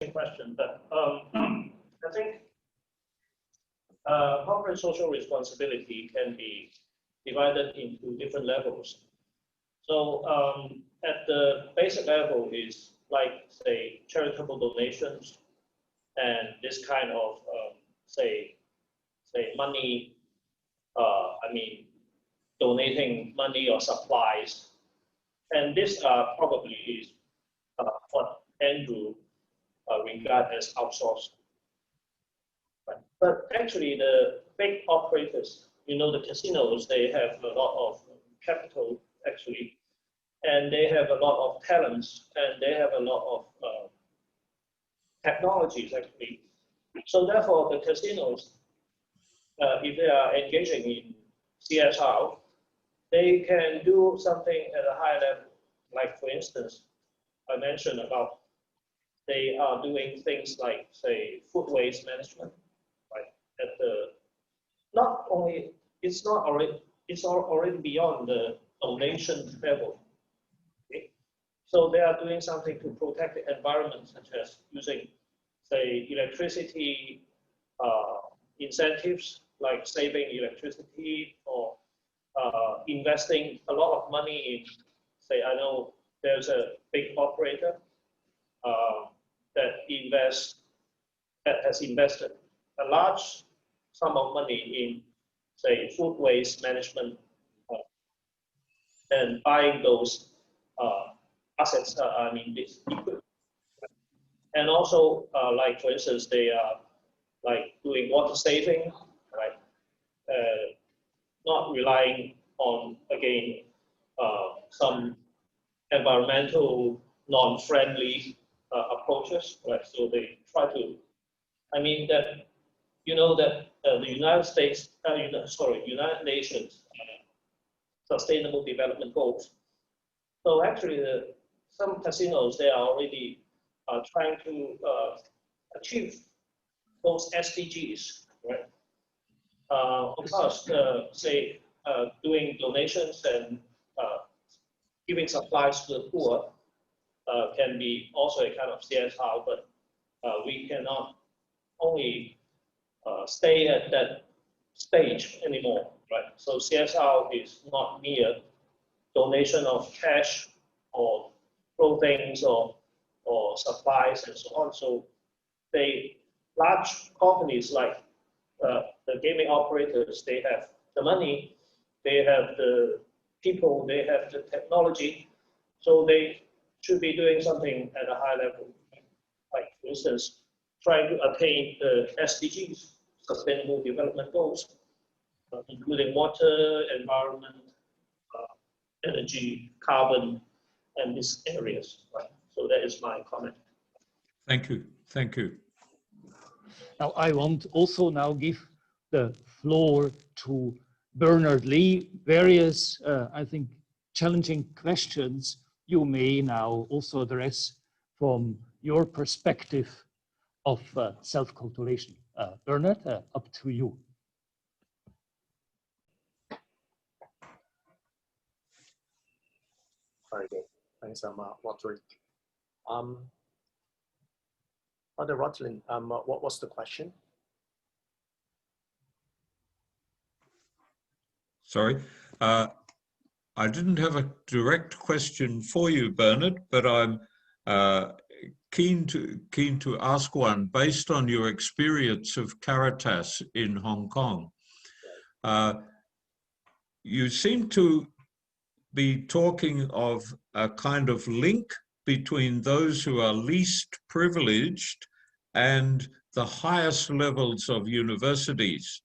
question, but I think corporate social responsibility can be divided into different levels. So at the basic level is like, say, charitable donations and this kind of, say money, I mean, donating money or supplies. And this probably is what Andrew regard as outsourced. Right. But actually the big operators, you know, the casinos, they have a lot of capital actually, and they have a lot of talents, and they have a lot of technologies actually. So therefore the casinos, if they are engaging in CSR, they can do something at a high level. Like for instance, I mentioned about they are doing things like, say, food waste management, right? At the not only it's already beyond the donation level. Okay? So they are doing something to protect the environment, such as using, say, electricity incentives, like saving electricity, or investing a lot of money in, say, I know there's a big operator that has invested a large sum of money in, say, food waste management and buying those assets, I mean, this equipment. And also, like for instance, they are like doing water saving, right? Not relying on, again, some environmental non-friendly approaches, right? So they try to, I mean that, you know that the United Nations Sustainable Development Goals. So actually, some casinos, they are already trying to achieve those SDGs, right? Of course, say doing donations and giving supplies to the poor can be also a kind of CSR, but we cannot only stay at that stage anymore, right? So CSR is not mere donation of cash or clothing or supplies and so on. So large companies like the gaming operators, they have the money, they have the people, they have the technology, so they should be doing something at a high level. Like for instance, trying to attain the SDGs, Sustainable Development Goals, including water, environment, energy, carbon, and these areas. Right? So that is my comment. Thank you. Thank you. Now I want also now give the floor to Bernard Lee. Various, I think, challenging questions you may now also address from your perspective of self-cultivation. Bernard, up to you. Very good. Thanks, Roderick. Father Rothlin, what was the question? Sorry, I didn't have a direct question for you, Bernard, but I'm keen to ask one based on your experience of Caritas in Hong Kong. You seem to be talking of a kind of link between those who are least privileged and the highest levels of universities.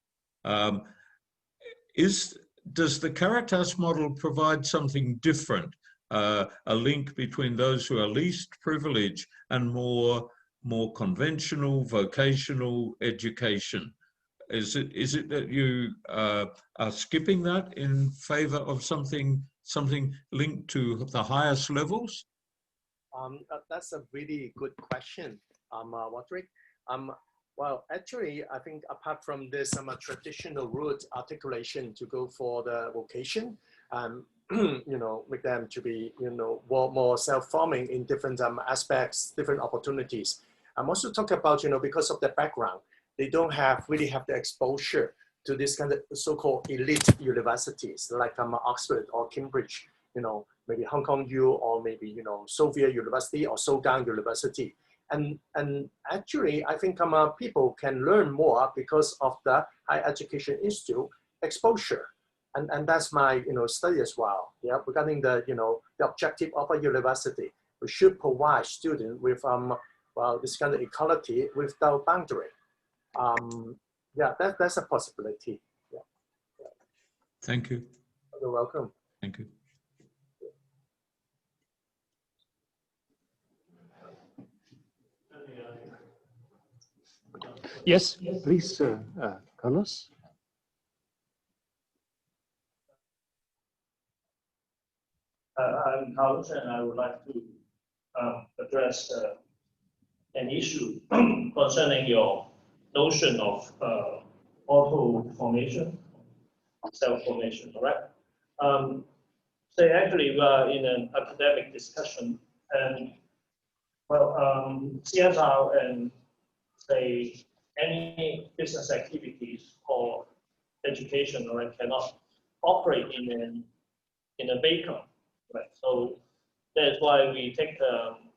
Does the Caritas model provide something different, a link between those who are least privileged and more conventional vocational education? Is it that you are skipping that in favor of something linked to the highest levels? That's a really good question, Roderick. Well, actually, I think apart from this traditional route articulation to go for the vocation, you know, make them to be, you know, more self-forming in different aspects, different opportunities. I'm also talking about, because of the background, they don't really have the exposure to this kind of so-called elite universities like Oxford or Cambridge, maybe Hong Kong U, or maybe, Soviet University or Sogang University. And actually, I think people can learn more because of the Higher Education Institute exposure. And that's my, study as well. Yeah, regarding the, the objective of a university, we should provide students with, well, this kind of equality without boundary. Yeah, that's a possibility. Yeah. Thank you. You're welcome. Thank you. Yes, please, Carlos. I'm Carlos, and I would like to address an issue concerning your notion of auto formation, self-formation, correct? So actually, we are in an academic discussion, and well, CSR and say any business activities or education, right, cannot operate in a vacuum, right? So that's why we take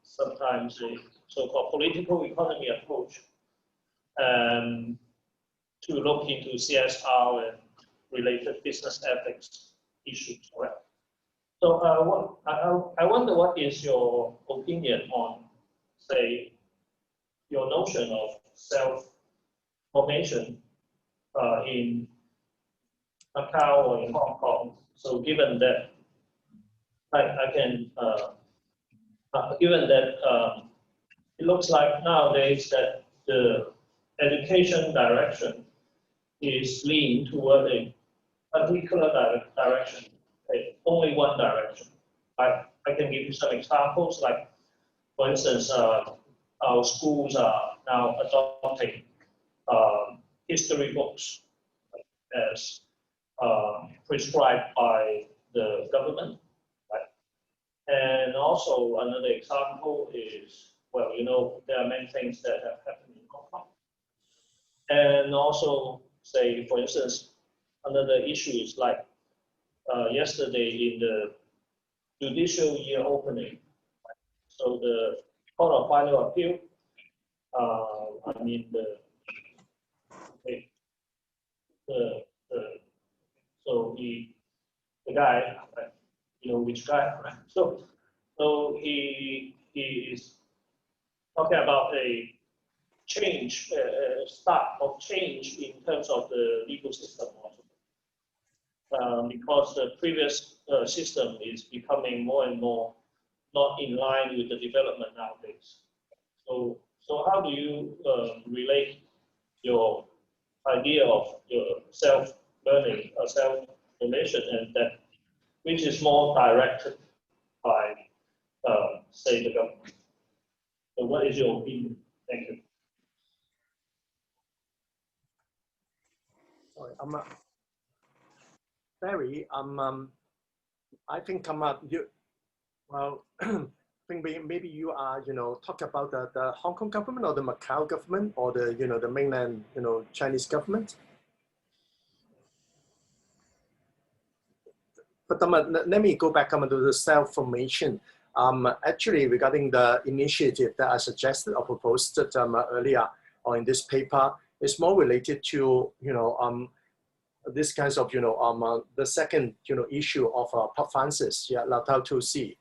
sometimes a so-called political economy approach to look into CSR and related business ethics issues, right? So I wonder what is your opinion on, say, your notion of self-formation in Macau or in Hong Kong. So given that given that it looks like nowadays that the education direction is leaning toward a particular direction, only one direction. I can give you some examples, like, for instance, our schools are now adopting history books as prescribed by the government, right? And also another example is, well, there are many things that have happened in Hong Kong. And also, say, for instance, another issue is like yesterday in the judicial year opening. So the Court of Final Appeal, so the guy, right, which guy, right? So he is talking about a change, start of change in terms of the legal system also. Because the previous system is becoming more and more not in line with the development nowadays. So how do you relate your idea of your self-learning or self-formation, and that which is more directed by, say, the government? So what is your opinion? Thank you. Sorry, Barry, I think well, I think maybe you are, talk about the Hong Kong government or the Macau government or the, the mainland, Chinese government. But let me go back to the self-formation. Actually, regarding the initiative that I suggested or proposed earlier or in this paper, is more related to, this kinds of, the second, issue of Pope Francis, yeah, Laudato Tu Si.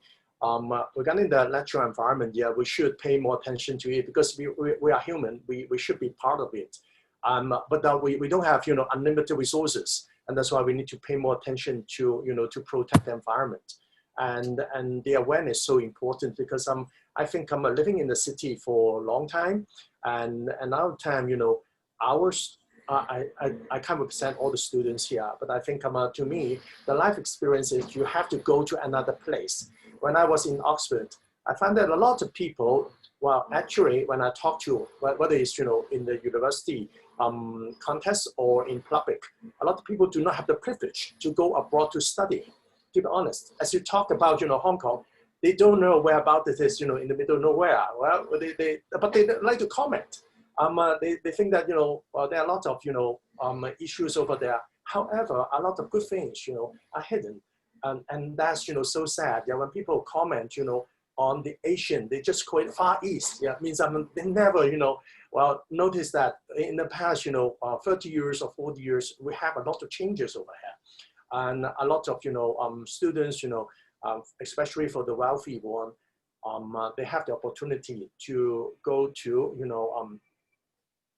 Regarding the natural environment, yeah, we should pay more attention to it because we are human. We should be part of it. But we don't have, unlimited resources. And that's why we need to pay more attention to, to protect the environment. And the awareness is so important because I think I'm living in the city for a long time. And our time, ours, I can't represent all the students here, but I think to me, the life experience is you have to go to another place. When I was in Oxford, I found that a lot of people, well, actually, when I talk to, whether it's, in the university context or in public, a lot of people do not have the privilege to go abroad to study. To be honest, as you talk about, Hong Kong, they don't know where about it is, in the middle of nowhere. Well, but they like to comment. They think that, well, there are a lot of, issues over there. However, a lot of good things, are hidden. And that's, so sad. Yeah, when people comment, on the Asian, they just call it Far East. Yeah, it means they never, well, notice that in the past, 30 years or 40 years, we have a lot of changes over here. And a lot of, students, especially for the wealthy one, they have the opportunity to go to,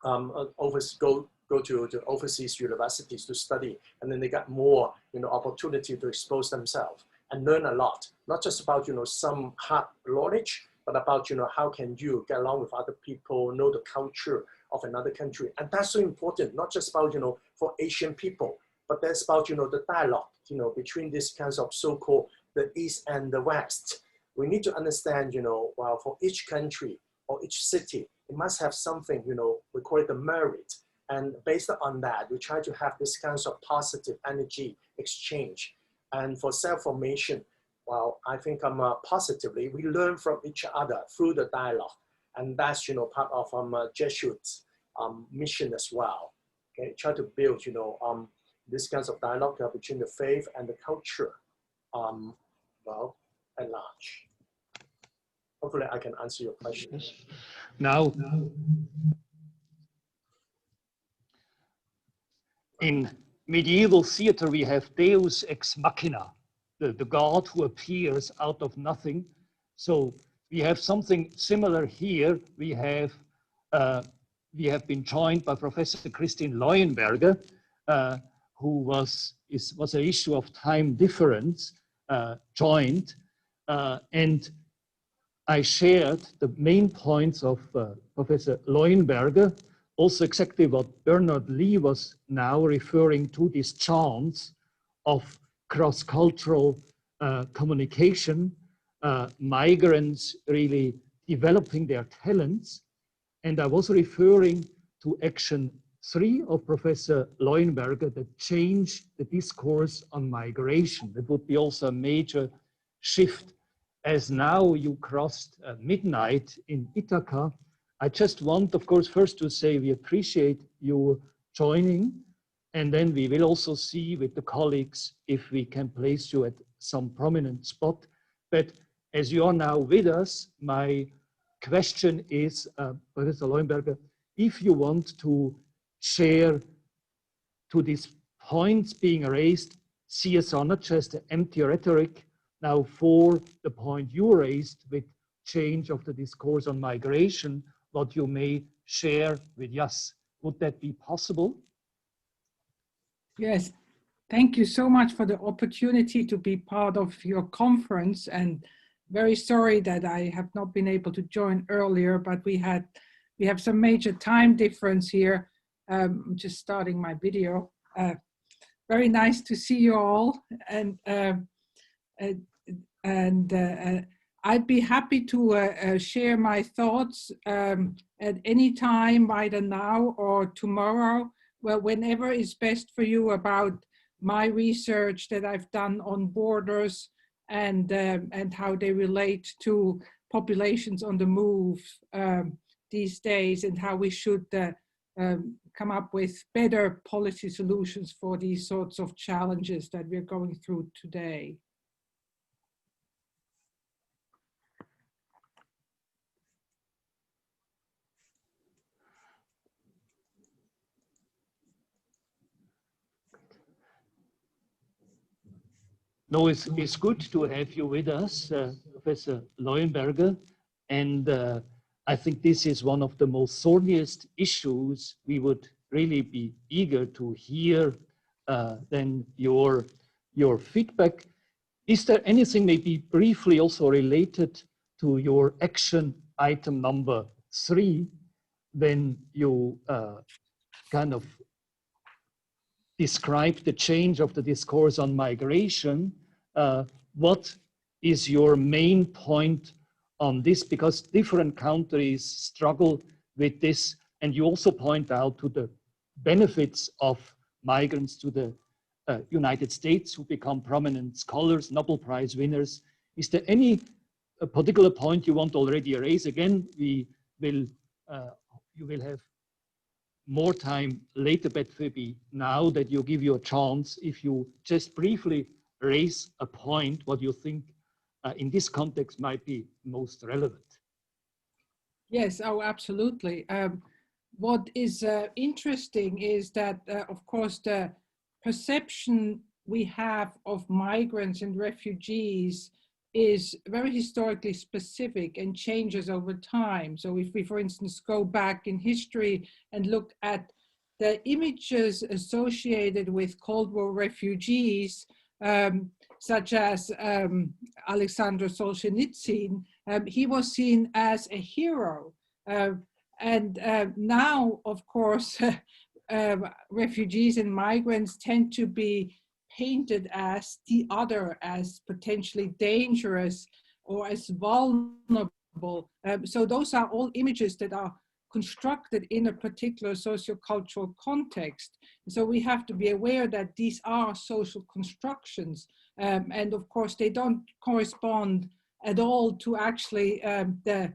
go to the overseas universities to study, and then they got more, opportunity to expose themselves and learn a lot, not just about, some hard knowledge, but about, how can you get along with other people, know the culture of another country. And that's so important, not just about, for Asian people, but that's about, the dialogue, between these kinds of so-called the East and the West. We need to understand, well, for each country or each city, it must have something, we call it the merit. And based on that, we try to have this kinds of positive energy exchange. And for self-formation, well, I think positively, we learn from each other through the dialogue. And that's, part of Jesuits mission as well. Okay, try to build, this kinds of dialogue between the faith and the culture, well, at large. Hopefully I can answer your questions. Now, in medieval theater, we have Deus ex machina, the God who appears out of nothing. So we have something similar here. We have been joined by Professor Christine Leuenberger, who was an issue of time difference, joined, and I shared the main points of Professor Leuenberger, also exactly what Bernard Lee was now referring to, this chance of cross-cultural communication, migrants really developing their talents. And I was referring to action 3 of Professor Leuenberger, that change the discourse on migration. That would be also a major shift. As now you crossed midnight in Ithaca, I just want, of course, first to say we appreciate you joining, and then we will also see with the colleagues if we can place you at some prominent spot. But as you are now with us, my question is, Professor Leuenberger, if you want to share to these points being raised, CSR, not just the empty rhetoric, now for the point you raised with change of the discourse on migration, what you may share with us. Would that be possible? Yes, thank you so much for the opportunity to be part of your conference, and very sorry that I have not been able to join earlier, but we have some major time difference here. I'm just starting my video. Very nice to see you all, and I'd be happy to share my thoughts at any time, either now or tomorrow, well, whenever is best for you, about my research that I've done on borders and how they relate to populations on the move these days, and how we should come up with better policy solutions for these sorts of challenges that we're going through today. No, it's good to have you with us, Professor Leuenberger. And I think this is one of the most thorniest issues. We would really be eager to hear then your feedback. Is there anything maybe briefly also related to your action item number 3, when you kind of describe the change of the discourse on migration? What is your main point on this? Because different countries struggle with this, and you also point out to the benefits of migrants to the United States, who become prominent scholars, Nobel Prize winners. Is there any a particular point you want to already raise, again, we will, you will have more time later, but maybe now that you give you a chance, if you just briefly raise a point, what you think in this context might be most relevant. Yes, oh, absolutely. What is interesting is that, of course, the perception we have of migrants and refugees is very historically specific and changes over time. So if we, for instance, go back in history and look at the images associated with Cold War refugees, such as Alexander Solzhenitsyn, he was seen as a hero. Now, of course, refugees and migrants tend to be painted as the other, as potentially dangerous or as vulnerable. So those are all images that are constructed in a particular sociocultural context. So we have to be aware that these are social constructions. And of course, they don't correspond at all to actually the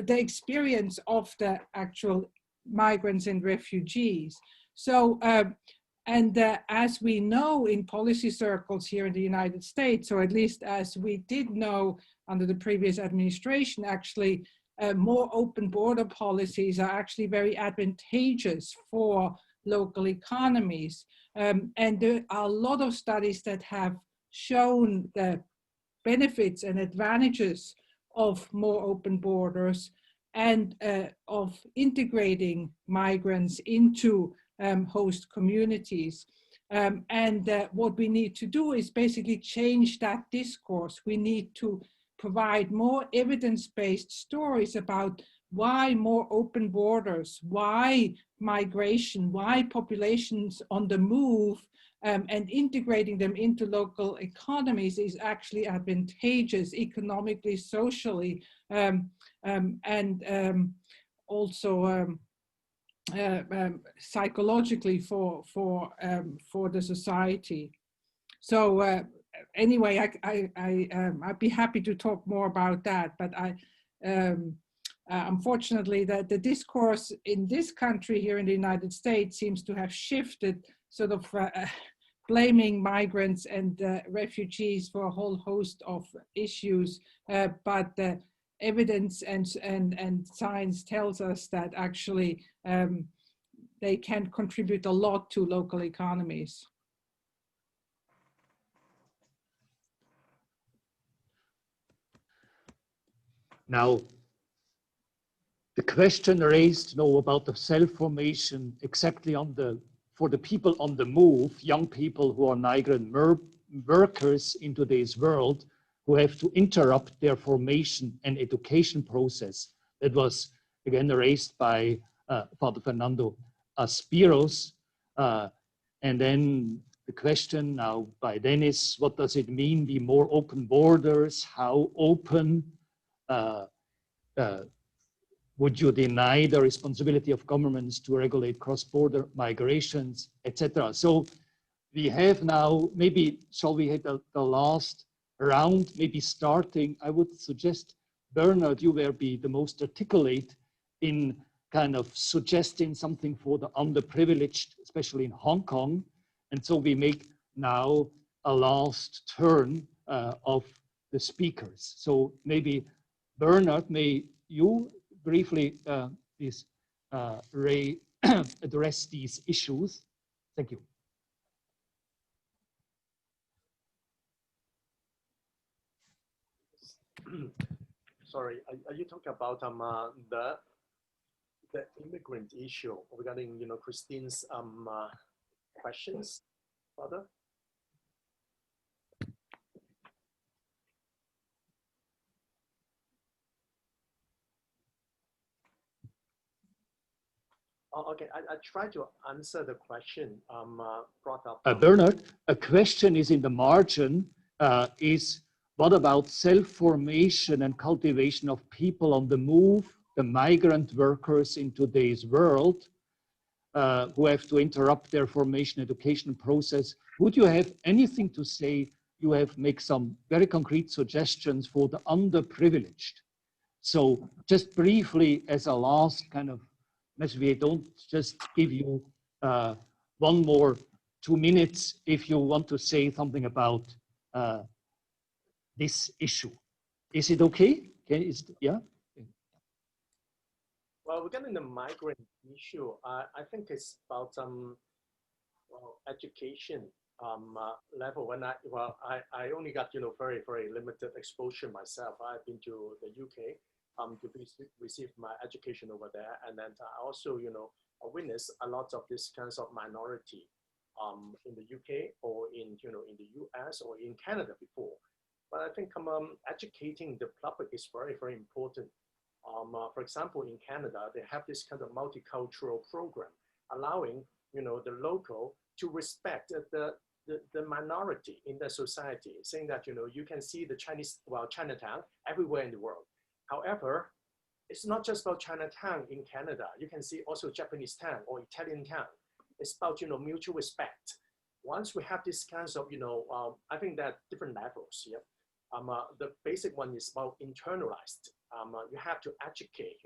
experience of the actual migrants and refugees. So, as we know in policy circles here in the United States, or at least as we did know under the previous administration, actually more open border policies are actually very advantageous for local economies. And there are a lot of studies that have shown the benefits and advantages of more open borders and of integrating migrants into host communities. What we need to do is basically change that discourse. We need to provide more evidence-based stories about why more open borders, why migration, why populations on the move, and integrating them into local economies is actually advantageous economically, socially, and also psychologically for the society. So anyway, I'd be happy to talk more about that, but unfortunately, the discourse in this country here in the United States seems to have shifted, sort of blaming migrants and refugees for a whole host of issues, but the evidence and science tells us that actually they can contribute a lot to local economies. Now, the question raised about the self-formation exactly for the people on the move, young people who are migrant workers in today's world, who have to interrupt their formation and education process. That was again raised by Father Fernando Aspiros. And then the question now by Dennis, what does it mean, be more open borders? How open? Would you deny the responsibility of governments to regulate cross-border migrations, etc.? So we have now, maybe shall we hit the last round, maybe starting, I would suggest, Bernard, you will be the most articulate in kind of suggesting something for the underprivileged, especially in Hong Kong. And so we make now a last turn of the speakers. So maybe Bernard, may you briefly address these issues. Thank you. Sorry, are you talking about the immigrant issue regarding Christine's questions, Father? Okay, I try to answer the question brought up. Bernard, a question is in the margin, is what about self-formation and cultivation of people on the move, the migrant workers in today's world, who have to interrupt their formation education process? Would you have anything to say you have make some very concrete suggestions for the underprivileged. So just briefly as a last kind of message, we don't just give you one more 2 minutes if you want to say something about this issue. Is it okay? Yeah? Well, regarding the migrant issue, I think it's about well, education level. When I only got very limited exposure myself. I've been to the UK to receive my education over there, and then I also witnessed a lot of these kinds of minority in the UK or in in the US or in Canada before. But I think educating the public is very important. For example, in Canada, they have this kind of multicultural program allowing the local to respect the minority in the society, saying that you can see the Chinatown everywhere in the world. However, it's not just about Chinatown in Canada. You can see also Japanese town or Italian town. It's about mutual respect. Once we have these kinds of I think that different levels. Yeah. The basic one is about internalized. You have to educate,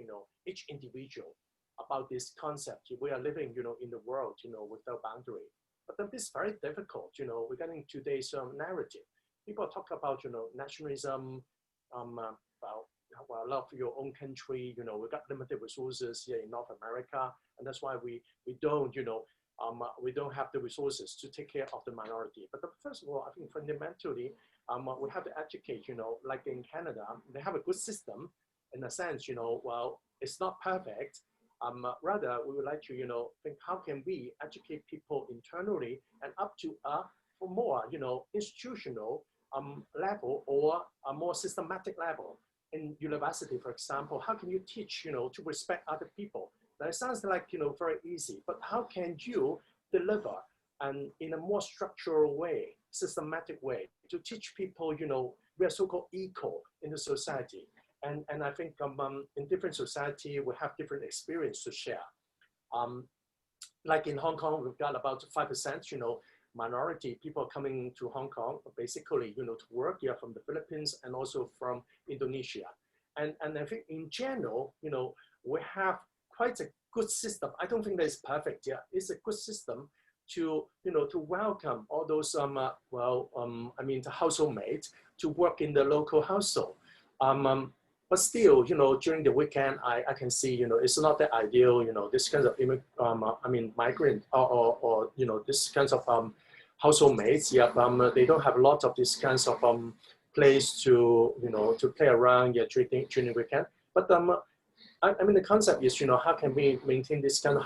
each individual about this concept. We are living, in the world, without boundary. But then this is very difficult, regarding today's narrative. People talk about, nationalism, well, love your own country. We got limited resources here in North America, and that's why we don't, we don't have the resources to take care of the minority. But first of all, I think fundamentally, we have to educate, like in Canada, they have a good system in a sense, well, it's not perfect. Rather, we would like to, think how can we educate people internally and up to for more, institutional level or a more systematic level. In university, for example, how can you teach, to respect other people? Now, it sounds like, very easy, but how can you deliver and in a more structural way, systematic way to teach people, we are so-called equal in the society. And I think in different society, we have different experience to share. Like in Hong Kong, we've got about 5%, minority people coming to Hong Kong, basically, to work here from the Philippines and also from Indonesia. And I think in general, we have quite a good system. I don't think that it's perfect. Yeah, it's a good system to to welcome all those the household mates to work in the local household. But still, during the weekend, I can see, it's not that ideal, this kind of migrant or this kinds of household mates. Yeah, they don't have a lot of these kinds of place to to play around. Yeah, during the weekend. But the concept is, how can we maintain this kind of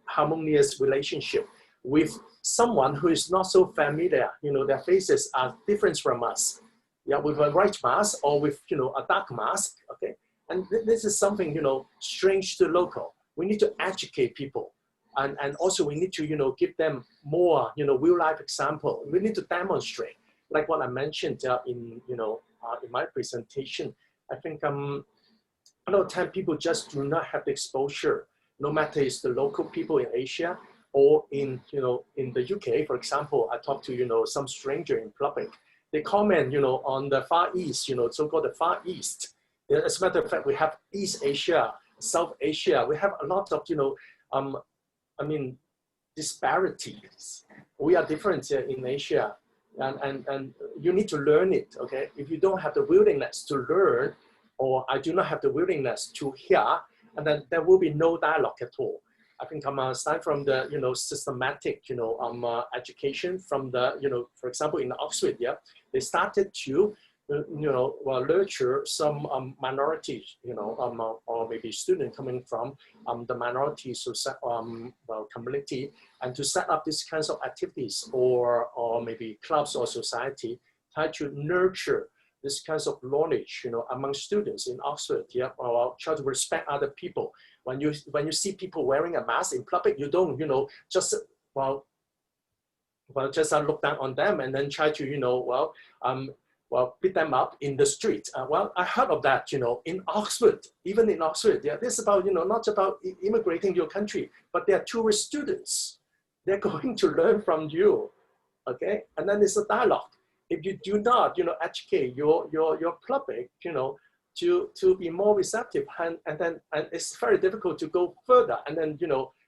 harmonious relationship with someone who is not so familiar? Their faces are different from us. Yeah, with a white mask or with a dark mask. Okay, and this is something strange to local. We need to educate people, and also we need to give them more real life example. We need to demonstrate, like what I mentioned in in my presentation. I think a lot of time people just do not have the exposure, no matter it's the local people in Asia or in in the UK, for example. I talked to some stranger in public. They comment on the Far East, so-called the Far East. As a matter of fact, we have East Asia, South Asia. We have a lot of disparities. We are different in Asia, and you need to learn it. Okay, if you don't have the willingness to learn, or I do not have the willingness to hear, and then there will be no dialogue at all. I think aside from the systematic education from the for example in Oxford, yeah, they started to nurture some minorities, or maybe students coming from the minority community, and to set up these kinds of activities or maybe clubs or society, try to nurture this kinds of knowledge, among students in Oxford, yeah, or try to respect other people. When you see people wearing a mask in public, you don't, just just look down on them and then try to, beat them up in the street. I heard of that, in Oxford, even in Oxford, yeah, this is about, not about immigrating to your country, but they are tourist students. They're going to learn from you, okay? And then it's a dialogue. if you do not, educate your public, to be more receptive, and it's very difficult to go further. And then,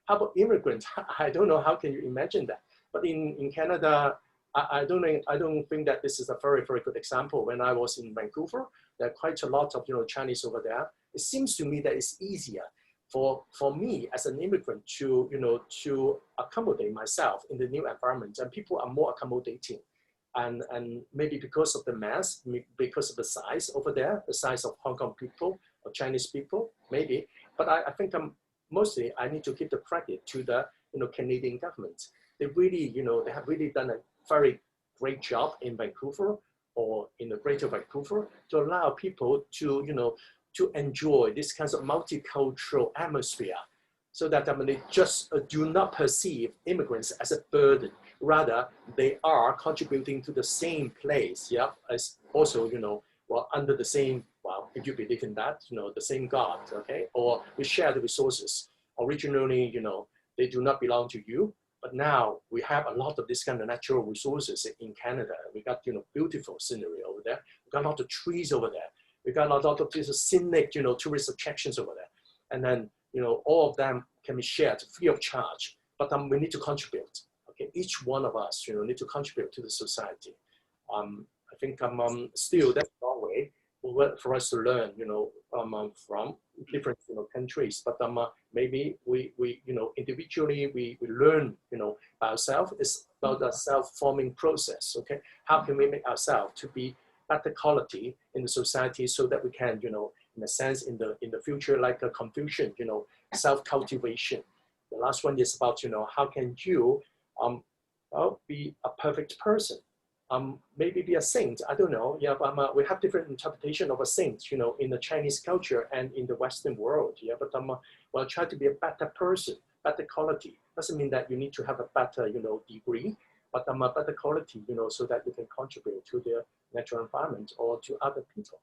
how about immigrants? I don't know, how can you imagine that? But in Canada, I don't think that this is a very, very good example. When I was in Vancouver, there are quite a lot of Chinese over there. It seems to me that it's easier for me as an immigrant to accommodate myself in the new environment, and people are more accommodating. And maybe because of the mass, because of the size over there, the size of Hong Kong people or Chinese people, maybe. But I think mostly I need to give the credit to the Canadian government. They really, they have really done a very great job in Vancouver or in the Greater Vancouver to allow people to to enjoy this kind of multicultural atmosphere, so that they just do not perceive immigrants as a burden. Rather, they are contributing to the same place, yeah, as also, well, under the same, well, if you believe in that, the same God, okay? Or we share the resources. Originally, they do not belong to you, but now we have a lot of this kind of natural resources in Canada. We got, beautiful scenery over there. We got a lot of trees over there. We got a lot of these scenic, tourist attractions over there. And then, all of them can be shared free of charge, but we need to contribute. Okay, each one of us, need to contribute to the society. I think still that's one way for us to learn, from different countries. But maybe we individually we learn, by ourselves. It's about a self-forming process. Okay, how can we make ourselves to be better quality in the society, so that we can, in a sense, in the future, like a Confucian, self-cultivation. The last one is about, how can you well, be a perfect person? Maybe be a saint, I don't know. Yeah, but we have different interpretation of a saint, in the Chinese culture and in the Western world. Yeah, but well, try to be a better person, better quality. Doesn't mean that you need to have a better, degree, but better quality, so that you can contribute to the natural environment or to other people.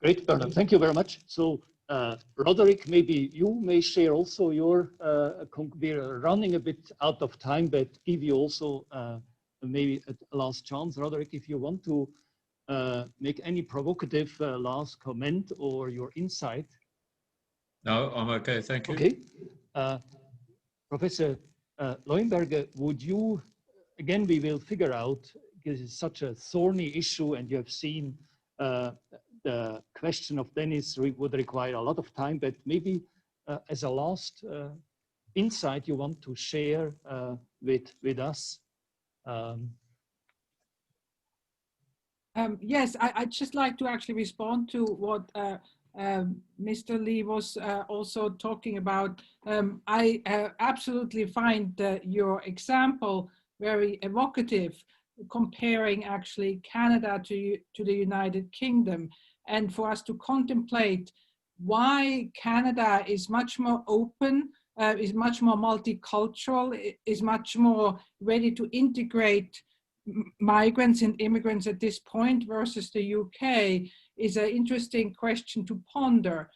Great, Bernard. Thank you very much. So, Roderick, maybe you may share also your, we're running a bit out of time, but give you also maybe a last chance. Roderick, if you want to make any provocative last comment or your insight. No, I'm okay, thank you. Okay. Professor Leuenberger, would you, again, we will figure out, because it's such a thorny issue, and you have seen the question of Dennis would require a lot of time, but maybe as a last insight you want to share with us. Yes, I'd just like to actually respond to what Mr. Lee was also talking about. I absolutely find your example very evocative, comparing actually Canada to the United Kingdom, and for us to contemplate why Canada is much more open, is much more multicultural, is much more ready to integrate migrants and immigrants at this point versus the UK is an interesting question to ponder.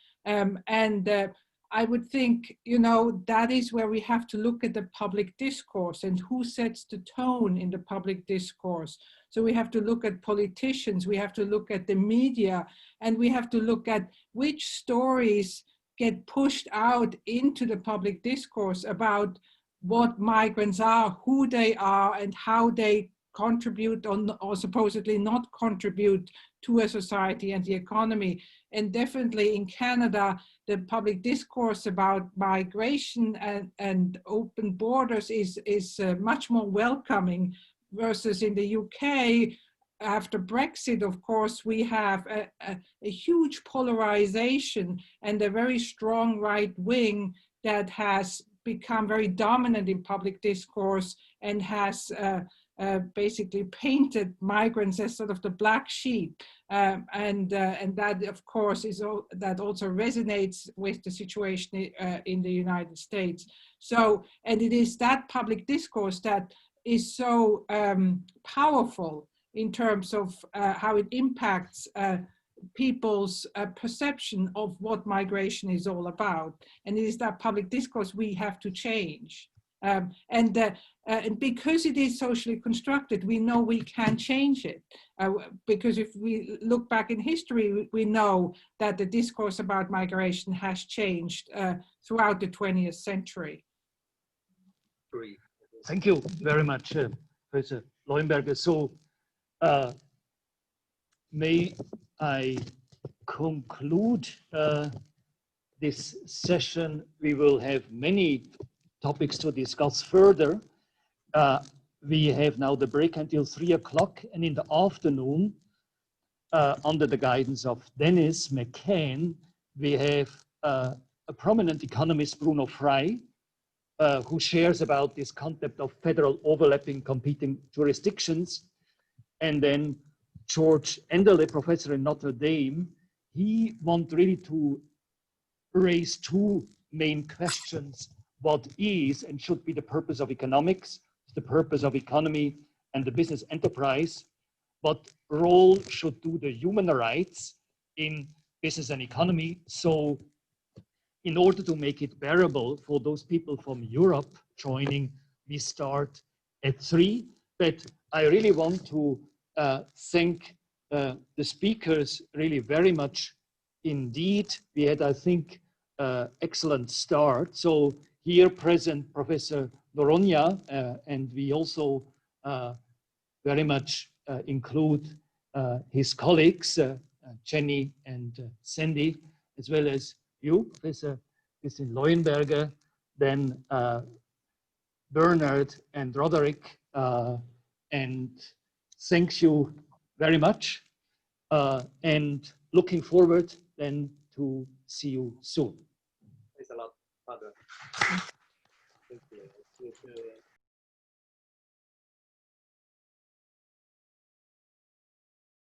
I would think, that is where we have to look at the public discourse and who sets the tone in the public discourse. So we have to look at politicians, we have to look at the media, and we have to look at which stories get pushed out into the public discourse about what migrants are, who they are, and how they contribute or supposedly not contribute to a society and the economy. And definitely in Canada, the public discourse about migration and open borders is much more welcoming, versus in the UK, after Brexit, of course, we have a huge polarization and a very strong right wing that has become very dominant in public discourse and has basically painted migrants as sort of the black sheep, and that, of course, that also resonates with the situation in the United States. So, and it is that public discourse that is so powerful in terms of how it impacts people's perception of what migration is all about. And it is that public discourse we have to change. And because it is socially constructed, we know we can change it. Because if we look back in history, we know that the discourse about migration has changed throughout the 20th century. Thank you very much, Professor Leuenberger. So may I conclude this session? We will have many topics to discuss further. We have now the break until 3 o'clock, and in the afternoon, under the guidance of Dennis McCann, we have a prominent economist, Bruno Frey, who shares about this concept of federal overlapping competing jurisdictions. And then George Enderle, professor in Notre Dame, he wants really to raise two main questions. What is and should be the purpose of economics, the purpose of economy and the business enterprise? What role should do the human rights in business and economy? So in order to make it bearable for those people from Europe joining, we start at 3. But I really want to thank the speakers really very much indeed. We had, I think, excellent start. So here present Professor Noronha, and we also very much include his colleagues, Jenny and Sandy, as well as you, Professor Leuenberger, then Bernard and Roderick, and thank you very much, and looking forward then to see you soon. Thanks a lot, Father. Thank you.